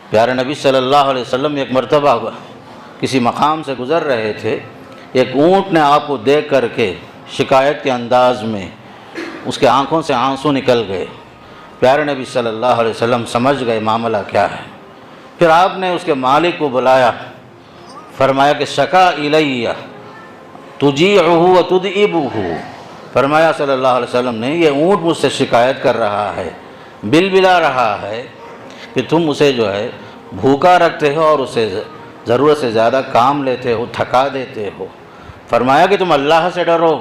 پیارے نبی صلی اللہ علیہ وسلم ایک مرتبہ کسی مقام سے گزر رہے تھے، ایک اونٹ نے آپ کو دیکھ کر کے شکایت کے انداز میں اس کے آنکھوں سے آنسو نکل گئے۔ پیارے نبی صلی اللہ علیہ وسلم سمجھ گئے معاملہ کیا ہے۔ پھر آپ نے اس کے مالک کو بلایا، فرمایا کہ شکا الیہ تجیعہ و تدعبہ، فرمایا صلی اللہ علیہ وسلم نے یہ اونٹ مجھ سے شکایت کر رہا ہے، بلا رہا ہے کہ تم اسے جو ہے بھوکا رکھتے ہو اور اسے ضرورت سے زیادہ کام لیتے ہو، تھکا دیتے ہو۔ فرمایا کہ تم اللہ سے ڈرو،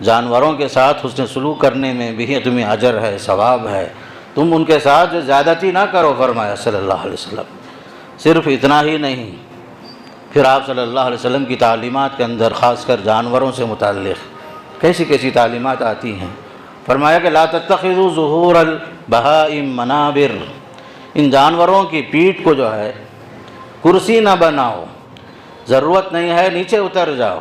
جانوروں کے ساتھ حسن سلوک کرنے میں بھی تمہیں اجر ہے، ثواب ہے، تم ان کے ساتھ جو زیادتی نہ کرو، فرمایا صلی اللہ علیہ وسلم۔ صرف اتنا ہی نہیں، پھر آپ صلی اللہ علیہ وسلم کی تعلیمات کے اندر خاص کر جانوروں سے متعلق کیسی کیسی تعلیمات آتی ہیں۔ فرمایا کہ لا تتخذوا ظہور البہائم منابر، ان جانوروں کی پیٹھ کو جو ہے کرسی نہ بناؤ، ضرورت نہیں ہے نیچے اتر جاؤ،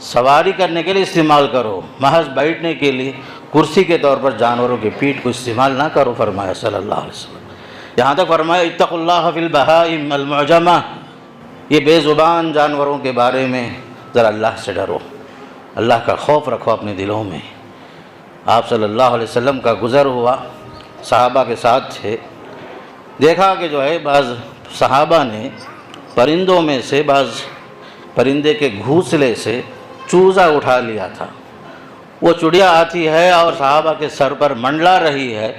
سواری کرنے کے لیے استعمال کرو، محض بیٹھنے کے لیے کرسی کے طور پر جانوروں کی پیٹھ کو استعمال نہ کرو، فرمایا صلی اللہ علیہ وسلم۔ یہاں تک فرمایا اتقوا اللہ فی البہائم المعجمہ، یہ بے زبان جانوروں کے بارے میں ذرا اللہ سے ڈرو، اللہ کا خوف رکھو اپنے دلوں میں۔ آپ صلی اللہ علیہ وسلم کا گزر ہوا، صحابہ کے ساتھ تھے، دیکھا کہ جو ہے بعض صحابہ نے پرندوں میں سے بعض پرندے کے گھونسلے سے چوزا اٹھا لیا تھا۔ وہ چڑیا آتی ہے اور صحابہ کے سر پر منڈلا رہی ہے،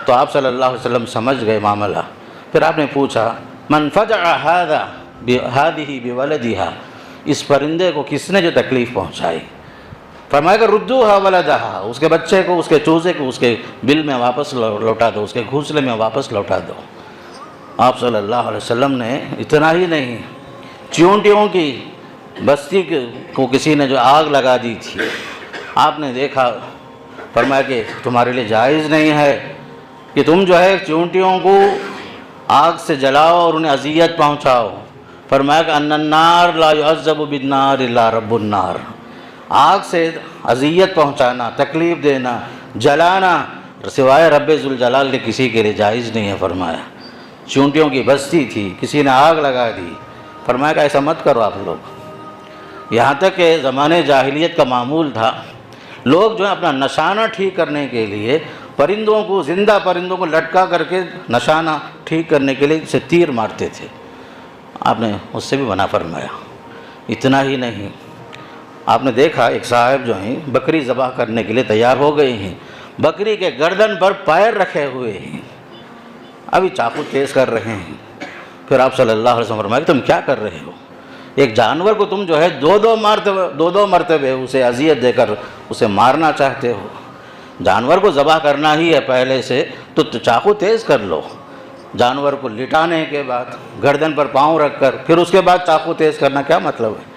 تو آپ صلی اللہ علیہ وسلم سمجھ گئے معاملہ۔ پھر آپ نے پوچھا من فجع هذه بولدها، اس پرندے کو کس نے جو تکلیف پہنچائی؟ فرمایا کہ ردوها ولدها، اس کے بچے کو، اس کے چوزے کو اس کے بل میں واپس لوٹا دو، اس کے گھونسلے میں واپس لوٹا دو۔ آپ صلی اللہ علیہ وسلم نے اتنا ہی نہیں، چیونٹیوں کی بستی کو کسی نے جو آگ لگا دی تھی، آپ نے دیکھا، فرمایا کہ تمہارے لیے جائز نہیں ہے کہ تم جو ہے چیونٹیوں کو آگ سے جلاؤ اور انہیں اذیت پہنچاؤ۔ فرمایا کہ ان النار لا يعذب بالنار الا رب النار، آگ سے اذیت پہنچانا، تکلیف دینا، جلانا سوائے رب ذوالجلال کے کسی کے لیے جائز نہیں ہے۔ فرمایا چونٹیوں کی بستی تھی، کسی نے آگ لگا دی، فرمایا کہ ایسا مت کرو آپ لوگ۔ یہاں تک کہ زمانے جاہلیت کا معمول تھا، لوگ جو ہے اپنا نشانہ ٹھیک کرنے کے لیے پرندوں کو، زندہ پرندوں کو لٹکا کر کے نشانہ ٹھیک کرنے کے لیے اسے تیر مارتے تھے، آپ نے اس سے بھی منع فرمایا۔ اتنا ہی نہیں، آپ نے دیکھا ایک صاحب جو ہیں بکری ذبح کرنے کے لیے تیار ہو گئے ہیں، بکری کے گردن پر پیر رکھے ہوئے ہیں، ابھی چاقو تیز کر رہے ہیں۔ پھر آپ صلی اللہ علیہ وسلم فرمایا کہ تم کیا کر رہے ہو؟ ایک جانور کو تم جو ہے دو مرتبے اسے اذیت دے کر اسے مارنا چاہتے ہو۔ جانور کو ذبح کرنا ہی ہے پہلے سے تو چاقو تیز کر لو، جانور کو لٹانے کے بعد گردن پر پاؤں رکھ کر پھر اس کے بعد چاقو تیز کرنا کیا مطلب ہے؟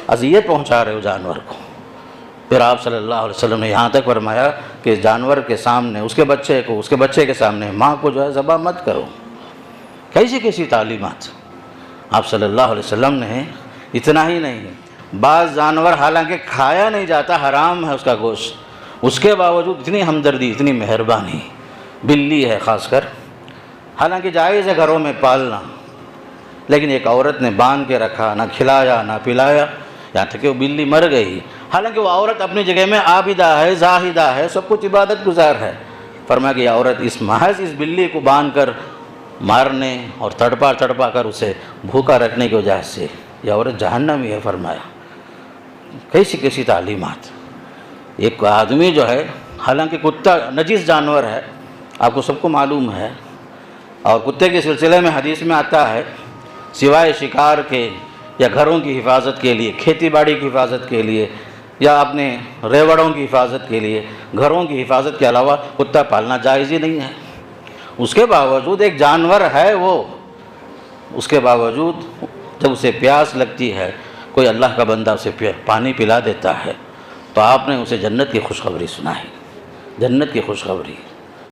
اذیت پہنچا رہے ہو جانور کو۔ پھر آپ صلی اللہ علیہ وسلم نے یہاں تک فرمایا کہ جانور کے سامنے اس کے بچے کے سامنے ماں کو جو ہے ذبح مت کرو۔ کیسی کیسی تعلیمات آپ صلی اللہ علیہ وسلم نے۔ اتنا ہی نہیں، بعض جانور حالانکہ کھایا نہیں جاتا، حرام ہے اس کا گوشت، اس کے باوجود اتنی ہمدردی، اتنی مہربانی، بلی ہے خاص کر، حالانکہ جائز ہے گھروں میں پالنا، لیکن ایک عورت نے باندھ کے رکھا، نہ کھلایا نہ پلایا، یہاں تک کہ وہ بلی مر گئی، حالانکہ وہ عورت اپنی جگہ میں عابدہ ہے، زاہدہ ہے، سب کچھ عبادت گزار ہے۔ فرمایا کہ یہ عورت محض اس بلی کو باندھ کر مارنے اور تڑپا کر اسے بھوکا رکھنے کی وجہ سے یہ عورت جہنمی ہے۔ فرمایا کیسی کیسی تعلیمات۔ ایک آدمی جو ہے، حالانکہ کتا نجس جانور ہے، آپ کو سب کو معلوم ہے، اور کتے کے سلسلے میں حدیث میں آتا ہے سوائے شکار کے یا گھروں کی حفاظت کے لیے، کھیتی باڑی کی حفاظت کے لیے یا اپنے ریوڑوں کی حفاظت کے لیے، گھروں کی حفاظت کے علاوہ کتا پالنا جائز ہی نہیں ہے۔ اس کے باوجود ایک جانور ہے وہ، اس کے باوجود جب اسے پیاس لگتی ہے، کوئی اللہ کا بندہ اسے پانی پلا دیتا ہے، تو آپ نے اسے جنت کی خوشخبری سنائی، جنت کی خوشخبری۔